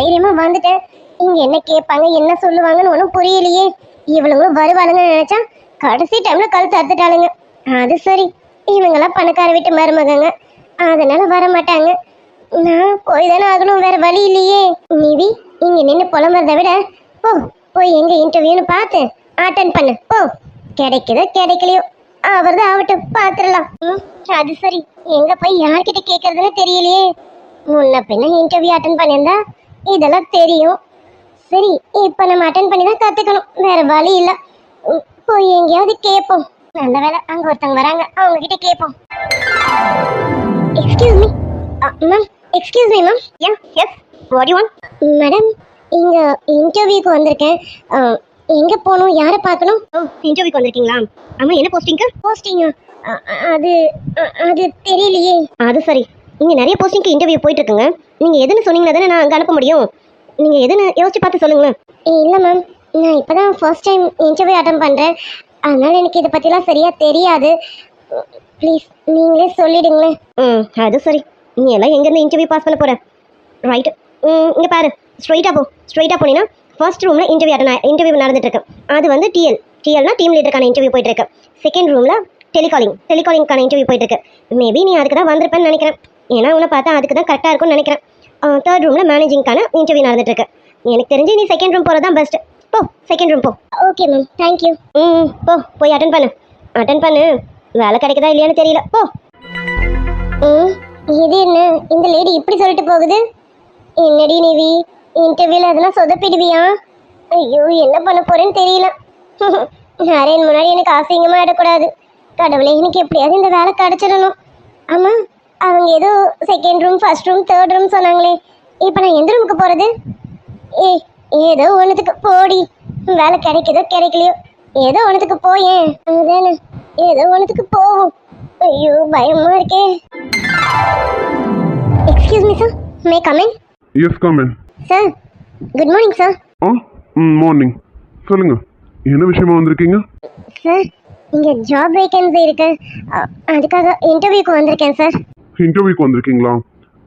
தைரியமா வந்துட்டேன். இங்க என்ன கேட்பாங்க என்ன சொல்லுவாங்கன்னு ஒன்றும் புரியலையே. இவளுங்களும் வருவாளுங்கன்னு நினைச்சா கடைசி டைம்ல கழுத்து அறுத்துட்டாளுங்க. அது சரி, இவங்கெல்லாம் பணக்கார வீட்டு மருமகங்க, அதனால வர மாட்டாங்க. நான் போய் தானே ஆகணும், வேற வழி இல்லையே. நிவி, இங்க நின்று புலம்புறதை விட போ, போய் எங்க இன்டர்வியூன்னு பார்த்து அட்டன் பண்ணு போ. கிடைக்குதோ கிடைக்கலையோ அவர்தான் ஆகட்டும், பாத்துடலாம். அது சரி, எங்க போய் யார்கிட்ட கேட்கறதுன்னு தெரியலையே. முன்ன பின்ன இன்டர்வியூ அட்டன் பண்ணியிருந்தா இதெல்லாம் தெரியும். சரி, இப்ப நம்ம அட்டன் பண்ணி தான் கத்துக்கணும், வேற வழி இல்ல. போய் எங்கேயாவது கேட்போம். நல்ல வேலை, அங்க ஒருத்தவங்க வராங்க, அவங்க கிட்ட கேட்போம். Excuse me ma'am. Excuse me ma'am. Yeah S, what you want? Madam, இங்க இன்டர்வியூக்கு வந்திருக்கேன். எங்க போகணும், யாரை பார்க்கணும்? ஓ, இன்டர்வியூக்கு வந்திருக்கீங்களா? ஆமா, என்ன போஸ்டிங்க்கு? போஸ்டிங்கா? அது அது தெரியலையே. அது சரி, இங்க நிறைய போஸ்டிங்க்கு இன்டர்வியூ போயிட்டு இருக்குங்க. நீங்க எதுன்னு சொன்னீங்கன்னா தானே நான் அங்க அனுப்ப முடியும். நீங்க எதுன்னு யோசிச்சு பார்த்து சொல்லுங்களேன். இல்ல மேம், நான் இப்பதான் ஃபர்ஸ்ட் டைம் இன்டர்வியூ அட்டன் பண்றேன், அதனால எனக்கு இதை பத்திலாம் சரியா தெரியாது. ப்ளீஸ் நீங்களே சொல்லிடுங்களேன். அது சரி, நீ எல்லாம் எங்கேருந்து இன்டர்வியூ பாஸ் பண்ண போற? ரைட்டு, இங்கே பாரு, ஸ்ட்ரைட்டாக போனீங்கன்னா ஃபர்ஸ்ட் ரூமில் இன்டர்வியூ நடந்துட்டு இருக்கு. அது வந்து டிஎல்னா டீம் லீடருக்கான இன்டர்வியூ போயிட்டு இருக்கு. செகண்ட் ரூமில் டெலிகாலிங்கான இன்டர்வியூ போயிட்டு இருக்கு. மேபி நீ அதுக்கு தான் வந்திருப்பேன்னு நினைக்கிறேன், ஏன்னா உன்னை பார்த்தா அதுக்கு தான் கரெக்டாக இருக்கும்னு நினைக்கிறேன். தேர்ட் ரூமில் மேனேஜிங்கான இன்டர்வியூ நடந்துட்டு இருக்கு. எனக்கு தெரிஞ்சு நீ செகண்ட் ரூம் போகிறது தான் பெஸ்ட். போ, செகண்ட் ரூம் போ. Okay ma'am, thank you. போய் அட்டன் பண்ணு. வேலை கிடைக்குதா இல்லையான்னு தெரியல, போ. இது என்ன, இந்த லேடி இப்படி சொல்லிட்டு போகுது? என்னடி நிவி, இன்டர்வியூல அதெல்லாம் சொதப்பிடுவியா? ஐயோ, என்ன பண்ண போறேன்னு தெரியல. நிறைய முன்னாடி எனக்கு அசிங்கமா இடக்கூடாது. கடவுளே, எனக்கு எப்படியாவது இந்த வேலை கிடைச்சிடணும். ஆமா, அவங்க ஏதோ second room, first room, third room சொன்னாங்களே, இப்போ நான் எந்த ரூமுக்கு போறது? ஏதோ ஒன்றுத்துக்கு போடி, வேலை கிடைக்குதோ கிடைக்கலையோ ஏதோ ஒன்றுத்துக்கு போயேன். அதுதானே, ஏதோ ஒன்றுத்துக்கு போவோம். ஐயோ, பயமா இருக்கே. Excuse me sir, may come in? Yes, come in. Sir, good morning sir. Morning. சொல்லுங்க, என்ன விஷயமா வந்திருக்கீங்க? சார், இங்கே ஜாப் வேகன்சி இருக்கு, அதுக்காக இன்டர்வியூக்கு வந்திருக்கேன் சார். இன்டர்வியூக்கு வந்திருக்கீங்களா?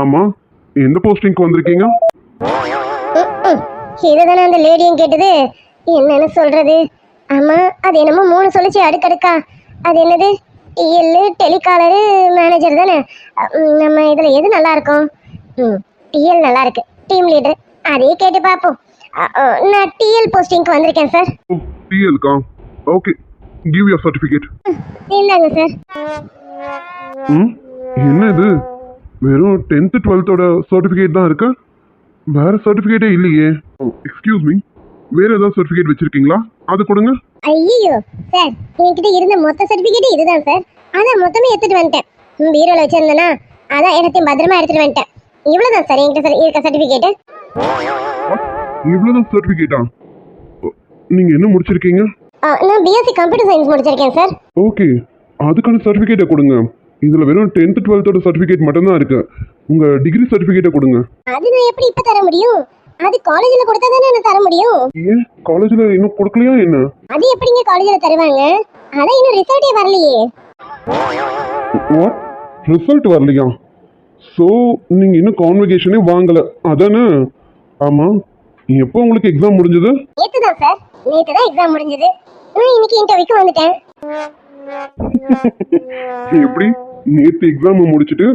ஆமாம், எந்த போஸ்டிங்க்கு வந்திருக்கீங்க? இதுதானே அந்த லேடியும் கேட்டது, என்னன்னு சொல்றது? ஆமாம், அது என்னமோ 3 சொல்லிச்சு அடுக்கடுக்கா. அது என்னது, டிஎல், டெலிகாலரு, மேனேஜர் தானே. நம்ம இதில் எது நல்லா இருக்கும்? டிஎல் நல்லா இருக்கு, டீம் லீடர், அதே கேட்டு பார்ப்போம். நான் டிஎல் போஸ்டிங்க்கு வந்திருக்கேன் சார். ஓ, டிஎல்க்கா? Okay, give your certificate. இந்தாங்க சார். என்ன இது, வெறும் 10th 12th சர்டிஃபிகேட் தான் இருக்கு, வேற சர்டிஃபிகேட்டே இல்லையே. எக்ஸ்கியூஸ் மீ, வேற ஏதாவது சர்டிஃபிகேட் வச்சிருக்கீங்களா? அது கொடுங்க. ஐயோ சார், என்கிட்ட இருந்த மொத்த சர்டிஃபிகேட் இதுதான் சார். அதான் மொத்தமே எடுத்துட்டு வந்துட்டேன். பீரோல வச்சிருந்தேனா, அதான் எல்லாத்தையும் பத்திரமா எடுத்துட்டு வந்துட்டேன். இவ்வளவுதான் சார் என்கிட்ட இருக்க சர்டிஃபிகேட். இவ்வளவுதான் சர்டிஃபிகேட்டா? நீங்க என்ன முடிச்சிருக்கீங்க? நான் பிஎஸ்சி கம்ப்யூட்டர் சயின்ஸ் முடிச்சிருக்கேன் சார். ஓகே, அதுக்கான சர்டிஃபிகேட்டை கொடுங்க. இதுல வெறும் 10th 12th சர்டிஃபிகேட் மட்டும் தான் இருக்கு. உங்க டிகிரி சர்டிஃபிகேட்டை கொடுங்க. அது நான் எப்படி இப்ப தர முடியும்? அது காலேஜ்ல கொடுத்தா தானே நான் தர முடியும். ஏன் காலேஜ்ல இன்னும் கொடுக்கலையா என்ன? அது எப்படிங்க காலேஜ்ல தருவாங்க? அதான் இன்னும் ரிசல்ட்டே வரலையே. வாட், ரிசல்ட் வரலையா? சோ நீங்க இன்னும் கான்வகேஷனே வாங்கல அதானே? ஆமா, எப்போ உங்களுக்கு எக்ஸாம் முடிஞ்சது? நேத்து தான் சார், நேத்து தான் எக்ஸாம் முடிஞ்சது. நான் இன்னைக்கு இன்டர்வியூக்கு வந்துட்டேன். எப்படி, நேத்து எக்ஸாம் முடிச்சிட்டு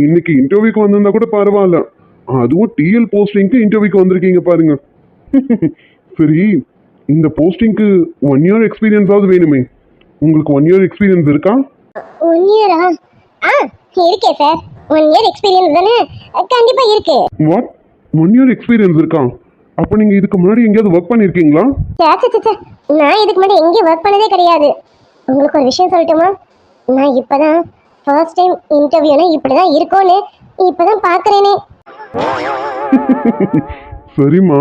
இன்னைக்கு இன்டர்வியூக்கு வந்திருந்தா கூட பரவாயில்ல, அதுவும் டிஎல் போஸ்டிங்க்கு இன்டர்வியூக்கு வந்திருக்கீங்க பாருங்க. சரி, இந்த போஸ்டிங்க்கு 1 year எக்ஸ்பீரியன்ஸ் ஆவது வேணுமே. உங்களுக்கு 1 year எக்ஸ்பீரியன்ஸ் இருக்கா? 1 year-ஆ? இருக்கே சார். 1 year எக்ஸ்பீரியன்ஸ் தானே, கண்டிப்பா இருக்கு. வாட், 1 year எக்ஸ்பீரியன்ஸ் இருக்கா? அப்ப நீங்க இதுக்கு முன்னாடி எங்கேயாவது ஒர்க் பண்ணிருக்கீங்களா? நான் இதுக்கு முன்னாடி எங்கேயும் ஒர்க் பண்ணதே கிடையாது. உங்களுக்கு ஒரு விஷயம் சொல்லட்டுமா? நான் இப்பதான் ஃபர்ஸ்ட் டைம் இன்டர்வியூனா இப்படிதான் இருக்கும்னு இப்பதான் பாக்குறேனே. சரிம்மா,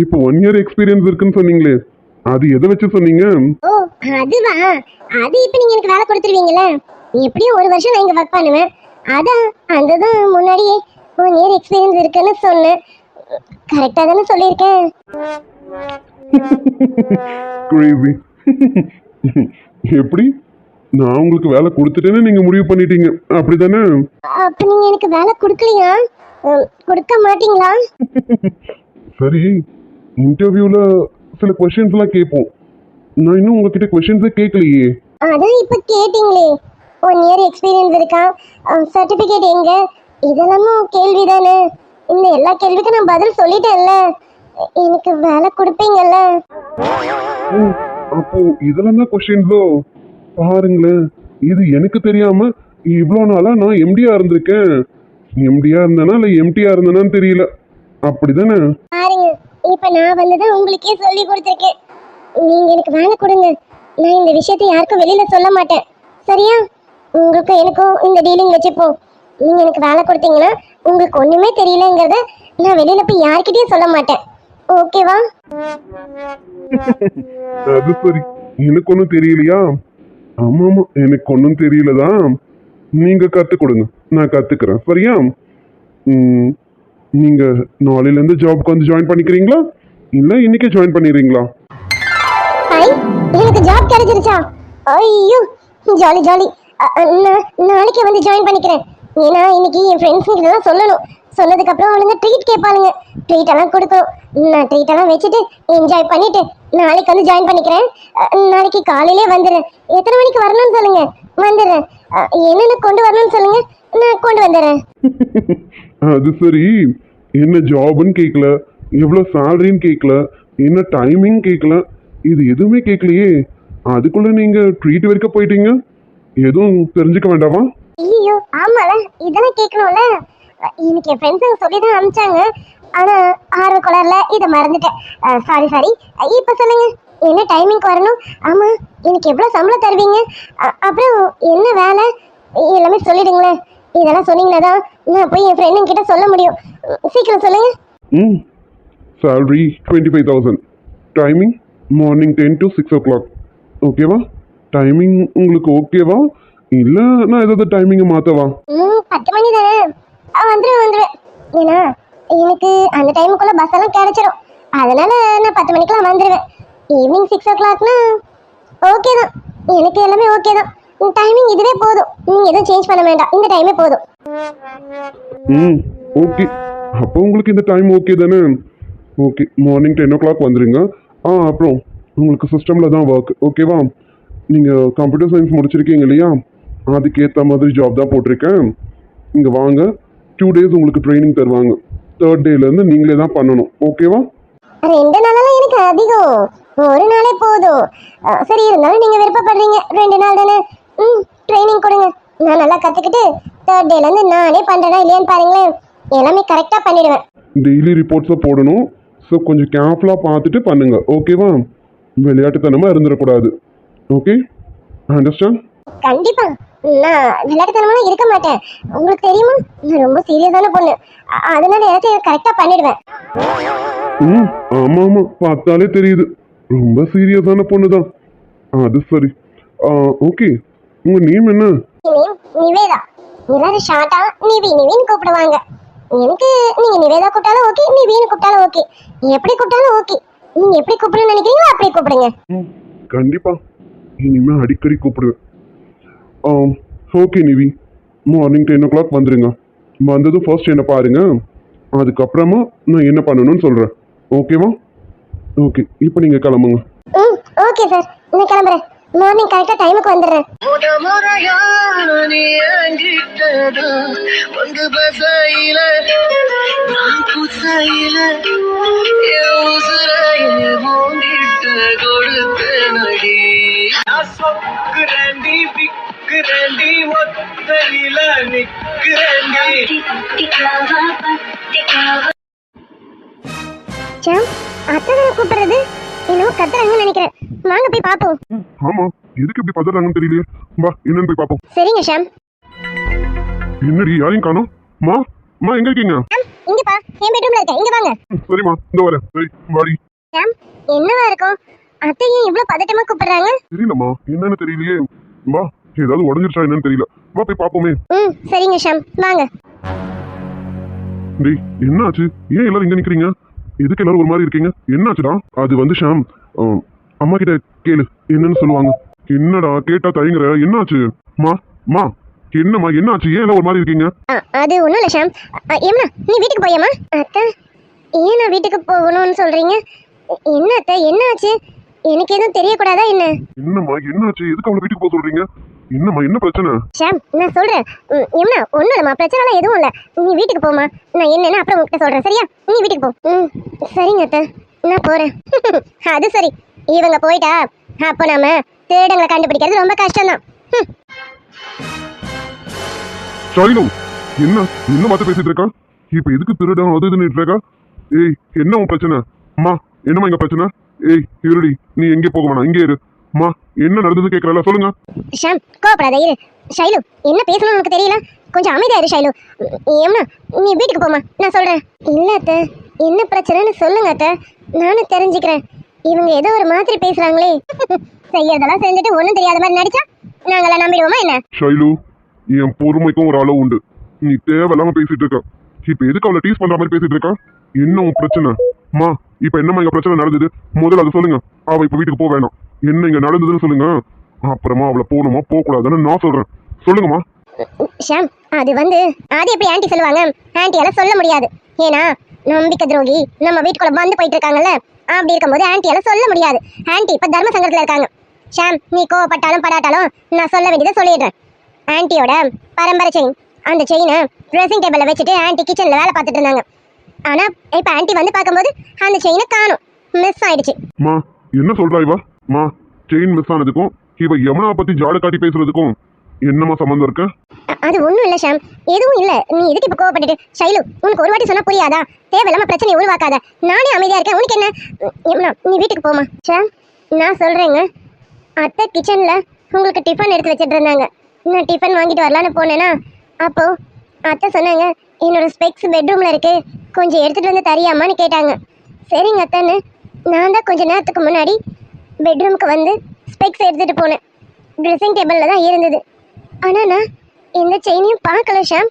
இப்போ 1 year எக்ஸ்பீரியன்ஸ் இருக்குன்னு சொன்னீங்களே, அது எதை வச்சு சொன்னீங்க? ஓ, அதுவா? அது இப்போ நீங்க எனக்கு வேலை கொடுத்துருவீங்களா? எப்படியும் 1 வருஷம் நான் இங்க ஒர்க் பண்ணுவேன். அதான் அதுதான் முன்னாடியே 1 year எக்ஸ்பீரியன்ஸ் இருக்குன்னு சொன்னேன். கரெக்டா தானே சொல்லியிருக்கேன்? கிரேசி. எப்படி, நான் உங்களுக்கு வேலை கொடுத்துட்டேன்னு நீங்க முடிவு பண்ணிட்டீங்க அப்படிதானே? அப்ப நீங்க எனக்கு வேலை கொடுக்கலையா? கொடுக்க மாட்டீங்களா? சரி, இன்டர்வியூல சில கொஸ்டின்ஸ்லாம் கேட்போம். நான் இன்னும் உங்ககிட்ட கொஸ்டின்ஸே கேட்கலையே. அதான் இப்ப கேட்டீங்களே, 1 இயர் எக்ஸ்பீரியன்ஸ் இருக்கா, சர்டிபிகேட் எங்க, இதெல்லாமும் கேள்விதானே. இந்த எல்லா கேள்விக்கும் நான் பதில் சொல்லிட்டேன்ல, எனக்கு வேலை கொடுப்பீங்கல்ல? ஓ, அப்போ இதெல்லாம் தான் கொஸ்டின்ஸோ? பாருங்களேன், இது எனக்கு தெரியாம இவ்வளோ நாளா நான் எம்டியா இருந்திருக்கேன். எம்டியா இருந்தேனா இல்லை எம்டியா இருந்தேனான்னு தெரியல. அப்படிதானே? பாருங்க, இப்ப நான் வந்ததை உங்களுக்கே சொல்லி கொடுத்துருக்கேன். நீங்க எனக்கு வேலை கொடுங்க, நான் இந்த விஷயத்தை யாருக்கும் வெளியில சொல்ல மாட்டேன். சரியா? உங்களுக்கும் எனக்கும் இந்த டீலிங் வச்சுப்போம். நீங்க எனக்கு வேலை கொடுத்தீங்கன்னா உங்களுக்கு ஒண்ணுமே தெரியலங்கிறத நான் வெளியில போய் யார்கிட்டயும் சொல்ல மாட்டேன். ஓகேவா? அது சரி, எனக்கு ஒன்றும் தெரியலையா? ஆமா ஆமா, எனக்கு ஒன்றும் தெரியலதான். நீங்க கற்றுக் கொடுங்க, நான் கத்துக்கிறேன். சரியா? நீங்க நாளையில இருந்து ஜாப்க்கு வந்து ஜாயின் பண்ணிக்கிறீங்களா இல்ல இன்னைக்கே ஜாயின் பண்ணிடுறீங்களா? ஐ, எனக்கு ஜாப் கிடைச்சிருச்சா? ஐயோ, ஜாலி ஜாலி. நாளைக்கு வந்து ஜாயின் பண்ணிக்கிறேன். ஏன்னா இன்னைக்கு என் ஃப்ரெண்ட்ஸுங்கிட்ட தான் சொல்லணும். சொன்னதுக்கு அப்புறம் அவனுங்க ட்ரீட் கேட்பானுங்க. ட்ரீட் எல்லாம் கொடுக்கணும். நான் ட்ரீட் எல்லாம் வச்சுட்டு என்ஜாய் பண்ணிட்டு நாளைக்கு வந்து ஜாயின் பண்ணிக்கிறேன். நாளைக்கு காலையிலே வந்துடுறேன். எத்தனை மணிக்கு வரணும்னு சொல்லுங்க, வந்துடுறேன். என்னென்ன கொண்டு வரணும்னு சொல்லுங்க, நான் கொண்டு வந்துடுறேன். அது சரி, என்ன ஜாப்னு கேட்கல, எவ்வளோ சேலரின்னு கேட்கல, என்ன டைமிங் கேட்கல, இது எதுவுமே கேட்கலையே. அதுக்குள்ள நீங்க ட்ரீட் வரைக்கும் போயிட்டீங்க. எதுவும் தெரிஞ்சுக்க வேண்டாமா? ஐயோ, ஆமால, இதெல்லாம் கேட்கணும்ல. எனக்கு என் ஃப்ரெண்ட்ஸுங்க சொல்லி தான் அனுப்பிச்சாங்க. ஆனா ஆர்வ கலர்ல இதை மறந்துட்டேன். Sorry sorry. இப்போ சொல்லுங்க, என்ன டைமிங்க்கு வரணும்? ஆமா, எனக்கு எவ்வளோ சம்பளம் தருவீங்க? அப்புறம் என்ன வேலை, எல்லாமே சொல்லிடுங்களேன். இதெல்லாம் சொன்னீங்கன்னா தான் நான் போய் என் ஃப்ரெண்டுங்க கிட்ட சொல்ல முடியும். சீக்கிரம் சொல்லுங்க. Salary 25,000. Timing morning 10 to 6 o'clock. ஓகேவா? டைமிங் உங்களுக்கு ஓகேவா இல்லை நான் ஏதாவது டைமிங்கை மாற்றவா? 10 மணி தானே, வந்துடுவேன். ஏன்னா எனக்கு அந்த டைமுக்குள்ள பஸ் எல்லாம் கிடைச்சிடும். அதனால நான் 10 மணிக்கெல்லாம் வந்துடுவேன். ஈவினிங் 6 o'clockனா ஓகே தான், எனக்கு எல்லாமே ஓகே தான். டைமிங் இதுவே போதும், நீங்கள் எதுவும் சேஞ்ச் பண்ண வேண்டாம். இந்த டைமே போதும். ஓகே, அப்போ உங்களுக்கு இந்த டைம் ஓகே தானே? ஓகே, மார்னிங் 10 o'clock வந்துடுங்க. அப்புறம் உங்களுக்கு சிஸ்டமில் தான் ஒர்க். ஓகேவா? நீங்கள் கம்ப்யூட்டர் சயின்ஸ் முடிச்சிருக்கீங்க இல்லையா? அதுக்கேற்ற மாதிரி ஜாப் தான் போட்டிருக்கேன். இங்கே வாங்க, 2 days உங்களுக்கு ட்ரைனிங் தருவாங்க. 3rd டேலேருந்து நீங்களே தான் பண்ணணும். ஓகேவா? 2 நாளெல்லாம் எனக்கு அதிகம், 1 நாளே போதும். சரி, இருந்தாலும் நீங்கள் விருப்பப்படுறீங்க, 2 நாள் தானே. ட்ரைனிங் கொடுங்க, நான் நல்லா கற்றுக்கிட்டு 3rd டேலேருந்து நானே பண்ணுறேன்னா இல்லையான்னு பாருங்களேன். எல்லாமே கரெக்டாக பண்ணிடுவேன். டெய்லி ரிப்போர்ட்ஸை போடணும். ஸோ கொஞ்சம் கேர்ஃபுல்லாக பார்த்துட்டு பண்ணுங்க. ஓகேவா? விளையாட்டுத்தனமாக இருந்துடக்கூடாது. Okay, understand? கண்டிப்பா, நான் விளையாட்டுத்தனமா இருக்க மாட்டேன். உங்களுக்கு தெரியுமா, நான் ரொம்ப சீரியஸான பொண்ணு. அதனால எல்லாத்தையும் கரெக்டா பண்ணிடுவேன். ஆமாம் ஆமாம், பார்த்தாலே தெரியுது ரொம்ப சீரியஸான பொண்ணு தான். அது சரி. ஓகே, உங்கள் நேம் என்ன? நிவேதா. எல்லாரும் ஷார்ட்டா நிவின்னு கூப்பிடுவாங்க. எனக்கு நீங்க நிவேதா கூப்பிட்டாலும் ஓகே, நிவின்னு கூப்பிட்டாலும் ஓகே, எப்படி கூப்பிட்டாலும் ஓகே. நீங்க எப்படி கூப்பிடணும்னு நினைக்கிறீங்களோ அப்படி கூப்பிடுங்க. கண்டிப்பா, இனிமே அடிக்கடி கூப்பிடுவேன். ஓகே நிவி, மார்னிங் 10 o'clock வந்துடுங்க. வந்ததும் ஃபர்ஸ்ட் என்ன பாருங்க, அதுக்கப்புறமா நான் என்ன பண்ணணும்னு சொல்கிறேன். ஓகேவா? ஓகே, இப்போ நீங்கள் கிளம்புங்க. ஓகே சார், நான் கிளம்புறேன். மார்னிங் கரெக்டாக டைமுக்கு வந்துடுறேன். அத்தை கூப்பிடுறது என்னவோ கத்துறாங்கன்னு நினைக்கிறேன். வாங்க போய் பாப்போம். ஆமா, எதுக்கு இப்படி பதறாங்கன்னு தெரியலையே. வா, என்னன்னு போய் பாப்போம். சரிங்க ஷாம். என்னடி யாரையும் காணோம்? மா எங்க இருக்கீங்க? இங்கப்பா, என் பெட்ரூம்ல இருக்கேன், இங்க வாங்க. சரிம்மா, இந்த வரேன். சரி, வாடி. ஷாம், என்னவா இருக்கும்? அத்தை ஏன் இவ்வளவு பதட்டமா கூப்பிடுறாங்க? தெரியலம்மா, என்னன்னு தெரியலையே. வா, ஏதாவது உடஞ்சிருச்சா என்னன்னு தெரியல. வா போய் பாப்போமே. சரிங்க ஷாம், வாங்க. டேய், என்னாச்சு? ஏன் எல்லாரும் இங்க நிக்கிறீங்க? எதுக்கு எல்லாரும் ஒரு மாதிரி இருக்கீங்க? என்னாச்சுடா? அது வந்து ஷாம், அம்மா கிட்ட கேளு, என்னன்னு சொல்லுவாங்க. என்னடா கேட்டா தயங்குற? என்னாச்சு? மா என்னம்மா என்ன ஆச்சு? ஏன் எல்லாம் ஒரு மாதிரி இருக்கீங்க? அது ஒன்றும் இல்லை ஷாம். ஏம்மா நீ வீட்டுக்கு போயம்மா. அத்தை ஏன் நான் வீட்டுக்கு போகணும்னு சொல்றீங்க? என்ன அத்தை என்ன ஆச்சு? எனக்கு எதுவும் தெரியக்கூடாதா என்ன? என்னம்மா என்ன ஆச்சு? எதுக்கு அவளை வீட்டுக்கு போக சொல்றீங்க? என்னம்மா என்ன பிரச்சனை? ஷாம் நான் சொல்றேன். ஏம்மா ஒன்றும் இல்லைம்மா, பிரச்சனைலாம் எதுவும் இல்லை. நீ வீட்டுக்கு போமா, நான் என்னன்னு அப்புறம் உங்ககிட்ட சொல்றேன் சரியா? நீ வீட்டுக்கு போ. சரிங்க அத்தை நான் போறேன். அது சரி, இவங்க போயிட்டா அப்போ நாம திருடங்களை கண்டுபிடிக்கிறது ரொம்ப கஷ்டம்தான். ஷைலு, என்ன என்ன பார்த்து பேசிட்டு இருக்கா? இப்ப எதுக்கு திருடம் அது இதுன்னு இருக்கா? ஏய் என்ன உன் பிரச்சனை? அம்மா என்னம்மா இங்க பிரச்சனை? ஏய் இருடி, நீ எங்கே போக வேணாம், இங்கே இரு. அம்மா என்ன நடந்தது கேட்கறல, சொல்லுங்க. ஷாம் கோபப்படாத இரு. ஷைலு என்ன பேசணும்னு உனக்கு தெரியல, கொஞ்சம் அமைதியா இரு ஷைலு. ஏம்மா நீ வீட்டுக்கு போமா, நான் சொல்றேன். இல்ல அத்தை என்ன பிரச்சனைன்னு சொல்லுங்க அத்தை, நானும் தெரிஞ்சுக்கிறேன். இவங்க ஏதோ ஒரு மாதிரி பேசுறாங்களே. செய்யறதெல்லாம் செஞ்சுட்டு ஒன்றும் தெரியாத மாதிரி நடிச்சா நாங்களாம் நம்பிடுவோமா என்ன? ஷைலு, என் பொறுமைக்கும் ஒரு அளவு உண்டு. நீ தேவையில்லாம பேசிட்டு இருக்க. இப்ப எதுக்கு அவளை டீஸ் பண்ற மாதிரி பேசிட்டு இருக்கா? என்ன உன் பிரச்சனை? அம்மா இப்ப என்னம்மா இங்க பிரச்சனை நடந்தது? முதல்ல அதை சொல்லுங்க. அவ இப்ப வீட்டுக்கு போக வேணாம், என்ன இங்க நடந்ததுன்னு சொல்லுங்க. அப்புறமா அவளை போகணுமா போக கூடாதுன்னு நான் சொல்றேன். சொல்லுங்கம்மா. ஷாம் அது அது எப்படி ஆன்ட்டி சொல்லுவாங்க? ஆன்ட்டியால சொல்ல முடியாது. ஏன்னா நம்பிக்கை துரோகி நம்ம வீட்டுக்குள்ள வந்து போயிட்டு இருக்காங்கல்ல, அப்படி இருக்கும்போது ஆன்ட்டியால சொல்ல முடியாது. ஆன்ட்டி இப்ப தர்ம சங்கடத்துல இருக்காங்க. ஷாம் நீ கோவப்பட்டாலும் படாட்டாலும் நான் சொல்ல வேண்டியதை சொல்லிடுறேன். ஆன்ட்டியோட பரம்பரை செயின், அந்த செயினை ட்ரெஸ்ஸிங் டேபிளில் வச்சுட்டு ஆன்ட்டி கிச்சனில் வேலை பார்த்துட்டு இருந்தாங்க. ஆனால் இப்போ ஆன்ட்டி வந்து பார்க்கும்போது அந்த செயினை காணும், மிஸ் ஆயிடுச்சு. மா என்ன சொல்றா இவ? மா செயின் மிஸ் ஆனதுக்கும் இவ யமுனா பத்தி ஜாட காட்டி பேசுறதுக்கும் என்னமா சம்பந்தம் இருக்கு? அது ஒன்றும் இல்லை ஷாம், எதுவும் இல்லை. நீ எதுக்கு இப்போ கோவப்பட்டுட்டு? ஷைலு உனக்கு ஒரு வாட்டி சொன்னா புரியாதா? தேவையில்லாம பிரச்சனையை உருவாக்காத. நானே அமைதியா இருக்கேன், உனக்கு என்ன? யமுனா நீ வீட்டுக்கு போமா. ஷாம் நான் சொல்றேங்க, அத்தை கிச்சன்ல உங்களுக்கு டிஃபன் எடுத்து வச்சுட்டு இருந்தாங்க. நான் டிஃபன் வாங்கிட்டு வரலான்னு போனேன்னா அப்போ அத்தை சொன்னாங்க என்னோட ஸ்பெக்ஸ் பெட்ரூம்ல இருக்கு, கொஞ்சம் எடுத்துட்டு வந்து தரியாமான்னு கேட்டாங்க. சரிங்க அத்தைன்னு நான் தான் கொஞ்ச நேரத்துக்கு முன்னாடி பெட்ரூமுக்கு வந்து ஸ்பெக்ஸ் எடுத்துட்டு போனேன். ட்ரெஸ்ஸிங் டேபிளில் தான் இருந்தது. ஆனால் நான் எந்த செயினையும் பார்க்கல ஷாம்.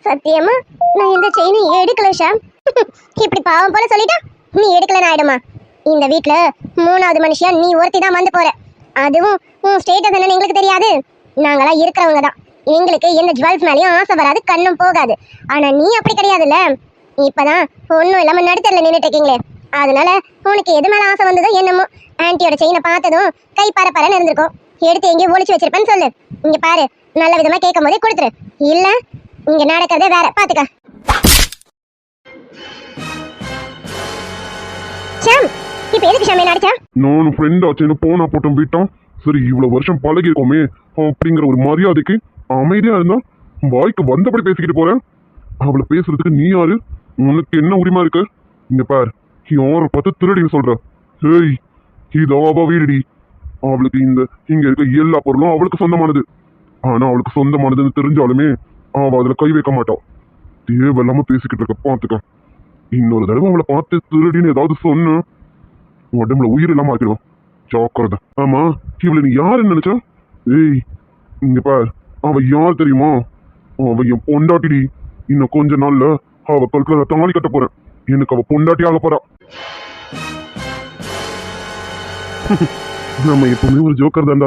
சத்தியமா நான் எந்த செயினையும் எடுக்கல ஷாம். இப்படி பாவம் போல சொல்லிட்டா நீ எடுக்கலன்னு ஆயிடுமா? இந்த வீட்டில் 3வது மனுஷியா நீ ஒருத்தி தான் வந்து போற. அதுவும் உன் ஸ்டேட்டஸ் என்னன்னு எங்களுக்கு தெரியாது. நாங்களாம் இருக்கிறவங்க தான், எங்களுக்கு எந்த ஜுவல்ஸ் மேலேயும் ஆசை வராது, கண்ணும் போகாது. ஆனா நீ அப்படி கிடையாதுல்ல. இப்பதான் ஒன்றும் இல்லாம நடுத்தரில் நின்றுட்டு இருக்கீங்களே, அதனால உனக்கு எது மேல ஆசை வந்ததோ என்னமோ. ஆன்ட்டியோட செயினை பார்த்ததும் கை பரப்பரன்னு இருந்திருக்கும், எடுத்து எங்கேயும் ஒளிச்சு வச்சிருப்பேன்னு சொல்லு. இங்க பாரு, நல்ல விதமா கேட்கும் போதே கொடுத்துரு, இல்ல இங்க நடக்கிறதே வேற, பாத்துக்க. ஷாம் இப்ப எதுக்கு ஷாம் என்ன அடிச்சா? நான் ஃப்ரெண்ட் ஆச்சுன்னு போனா போட்டோம் விட்டோம். சரி இவ்வளவு வருஷம் பழகி இருக்கோமே அப்படிங்கிற ஒரு மரியாதைக்கு அமைதியா இருந்தா வாய்க்கு வந்தபடி பேசிக்கிட்டு போறேன். அவளை பேசுறதுக்கு நீ யாரு? உனக்கு என்ன உரிமை இருக்கு? இங்க பார், யாரை பார்த்து திருடின்னு சொல்ற? ஏய் இது அவ வீடுடி. அவளுக்கு இங்க இருக்க எல்லா பொருளும் அவளுக்கு சொந்தமானது. ஆனா அவளுக்கு சொந்தமானதுன்னு தெரிஞ்சாலுமே அவ அதுல கை வைக்க மாட்டான். தேவையில்லாம பேசிக்கிட்டு இருக்க, பாத்துக்க. இன்னொரு தடவை அவளை பார்த்து திருடின்னு ஏதாவது சொன்ன உடம்புல உயிர் இல்லாம ஆக்கிடுவோம், ஜாக்கிரதை. ஆமா இவளை நீ யாருன்னு நினைச்சா? ஏய் இங்க பார், அவ யார் தெரியுமா? அவ என் பொண்டாட்டிடி. இன்னும் கொஞ்ச நாள்ல அவ கழுத்துல தாலி கட்ட போறேன். எனக்கு அவ பொண்டாட்டி ஆக போறா. நம்ம எப்பவுமே ஒரு ஜோக்கர் தான்டா.